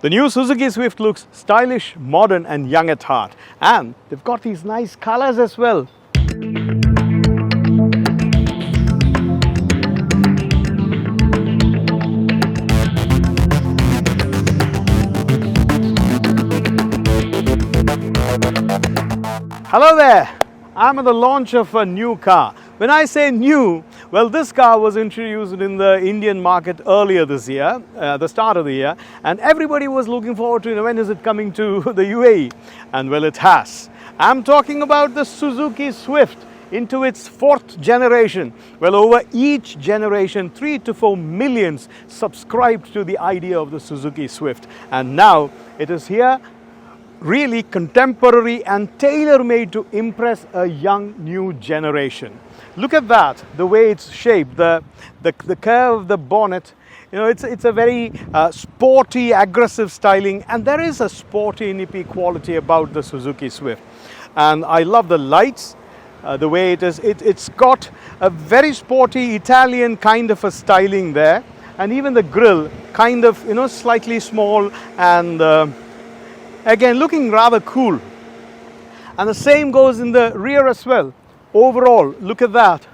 The new Suzuki Swift looks stylish, modern and young at heart. And they've got these nice colors as well. Hello there! I'm at the launch of a new car. When I say new, well, this car was introduced in the Indian market earlier this year, the start of the year, and everybody was looking forward to, when is it coming to the UAE? And well, it has. I'm talking about the Suzuki Swift into its 4th generation. Well, over each generation, 3 to 4 millions subscribed to the idea of the Suzuki Swift. And now it is here, really contemporary and tailor-made to impress a young new generation. Look at that, the way it's shaped, the curve of the bonnet. It's a very sporty, aggressive styling, and there is a sporty, nippy quality about the Suzuki Swift. And I love the lights, the way it is. It's got a very sporty Italian kind of a styling there, and even the grille kind of, slightly small and again looking rather cool. And the same goes in the rear as well. Overall, look at that.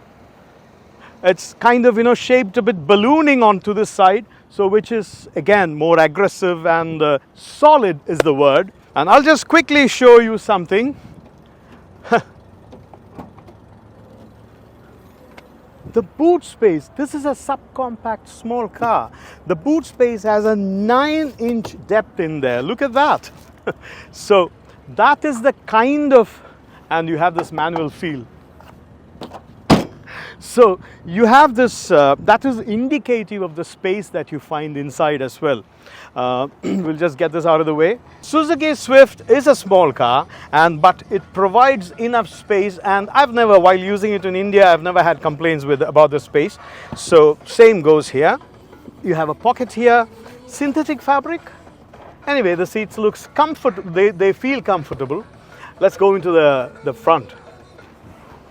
It's kind of, shaped a bit ballooning onto this side, so which is again more aggressive and solid is the word. And I'll just quickly show you something. The boot space, this is a subcompact small car. The boot space has a 9-inch depth in there. Look at that. So that is the kind of, and you have this manual feel. So you have this, that is indicative of the space that you find inside as well. We'll just get this out of the way. Suzuki Swift is a small car, but it provides enough space, and I've never, while using it in India, I've never had complaints about the space. So same goes here. You have a pocket here, synthetic fabric. Anyway, the seats looks comfortable, they feel comfortable. Let's go into the front.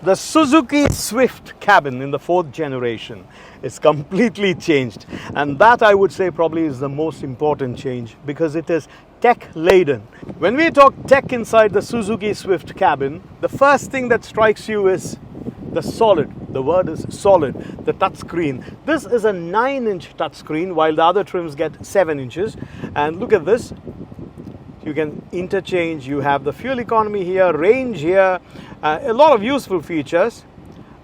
The Suzuki Swift cabin in the 4th generation is completely changed, and that I would say probably is the most important change because it is tech-laden. When we talk tech inside the Suzuki Swift cabin, the first thing that strikes you is the solid. The word is solid, the touchscreen. This is a 9-inch touchscreen while the other trims get 7 inches. And look at this. You can interchange, you have the fuel economy here, range here, a lot of useful features,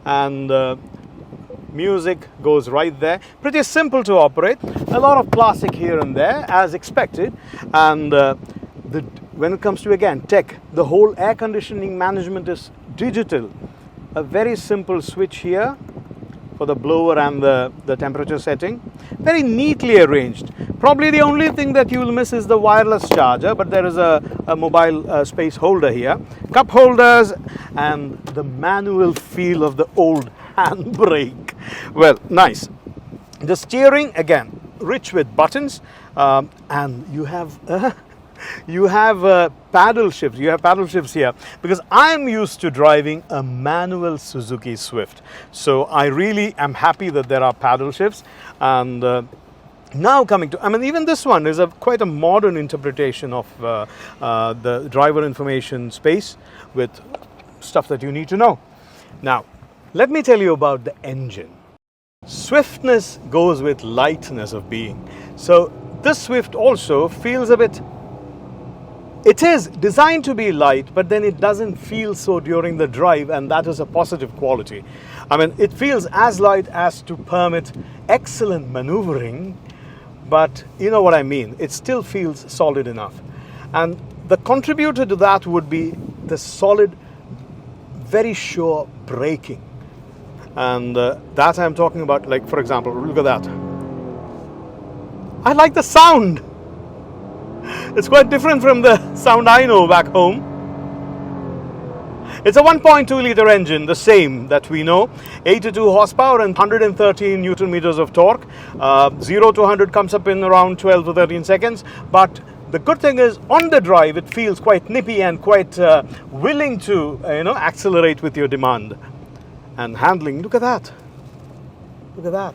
and music goes right there. Pretty simple to operate, a lot of plastic here and there as expected, and when it comes to, again, tech, the whole air conditioning management is digital. A very simple switch here for the blower and the temperature setting. Very neatly arranged. Probably the only thing that you will miss is the wireless charger, but there is a mobile space holder here. Cup holders and the manual feel of the old handbrake. Well, nice. The steering, again, rich with buttons, and you have paddle shifts. You have paddle shifts here because I'm used to driving a manual Suzuki Swift. So I really am happy that there are paddle shifts. And now coming to, even this one is quite a modern interpretation of the driver information space with stuff that you need to know. Now, let me tell you about the engine. Swiftness goes with lightness of being. So this Swift also feels a bit, it is designed to be light, but then it doesn't feel so during the drive, and that is a positive quality. It feels as light as to permit excellent maneuvering, but you know what I mean. It still feels solid enough. And the contributor to that would be the solid, very sure braking. And that I'm talking about, like, for example, look at that. I like the sound. It's quite different from the sound I know back home. It's a 1.2 litre engine, the same that we know. 82 horsepower and 113 Newton meters of torque. 0 to 100 comes up in around 12 to 13 seconds. But the good thing is, on the drive, it feels quite nippy and quite willing to, accelerate with your demand. And handling, look at that. Look at that.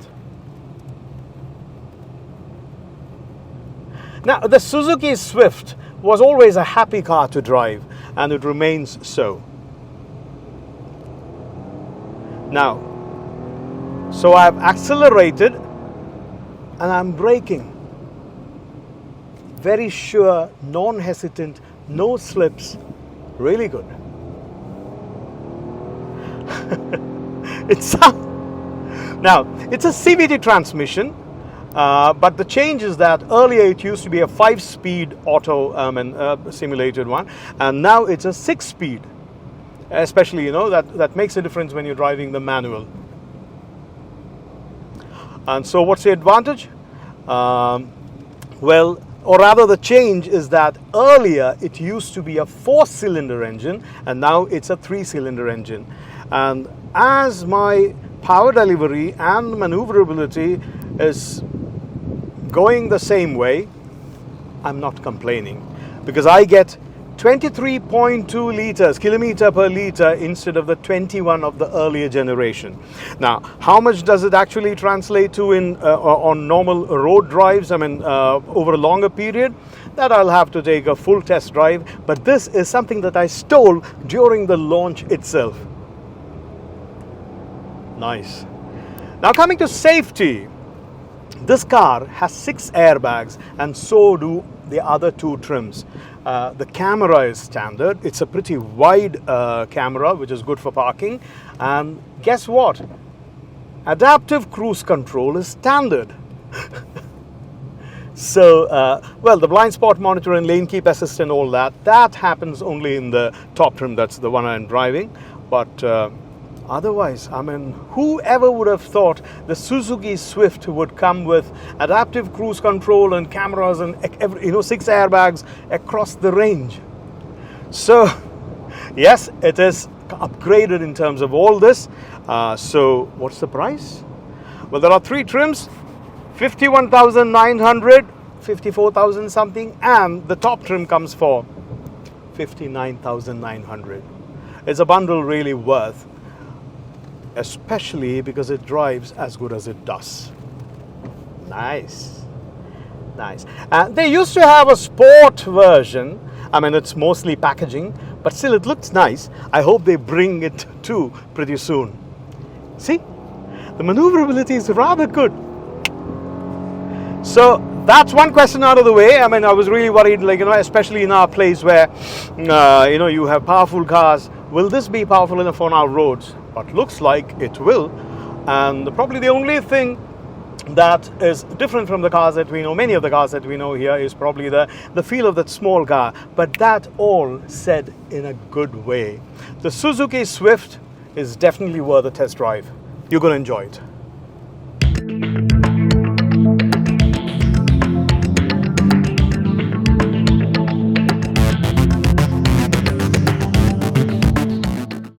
Now, the Suzuki Swift was always a happy car to drive, and it remains so. Now, so I've accelerated and I'm braking. Very sure, non-hesitant, no slips, really good. Now, it's a CVT transmission, but the change is that earlier it used to be a 5-speed auto simulated one, and now it's a 6-speed. Especially, that makes a difference when you're driving the manual. And so what's the advantage? Well, or rather the change is that earlier it used to be a 4-cylinder engine, and now it's a 3-cylinder engine. And as my power delivery and maneuverability is going the same way, I'm not complaining, because I get 23.2 liters, kilometer per liter, instead of the 21 of the earlier generation. Now, how much does it actually translate to on normal road drives? Over a longer period? That I'll have to take a full test drive, but this is something that I stole during the launch itself. Nice. Now, coming to safety, this car has 6 airbags, and so do the other 2 trims. The camera is standard. It's a pretty wide camera, which is good for parking. And guess what? Adaptive cruise control is standard. So, well, the blind spot monitor and lane keep assist and all that happens only in the top trim. That's the one I'm driving. But otherwise, whoever would have thought the Suzuki Swift would come with adaptive cruise control and cameras and 6 airbags across the range. So, yes, it is upgraded in terms of all this. So, what's the price? Well, there are 3 trims, 51,900, 54,000 something, and the top trim comes for 59,900. It's a bundle really worth, especially because it drives as good as it does. Nice. They used to have a sport version. It's mostly packaging, but still it looks nice. I hope they bring it too pretty soon. See, the maneuverability is rather good. So that's one question out of the way. I was really worried, especially in our place where, you have powerful cars. Will this be powerful enough on our roads? But looks like it will. And probably the only thing that is different from the cars that we know, many of the cars that we know here, is probably the feel of that small car. But that all said in a good way. The Suzuki Swift is definitely worth a test drive. You're going to enjoy it.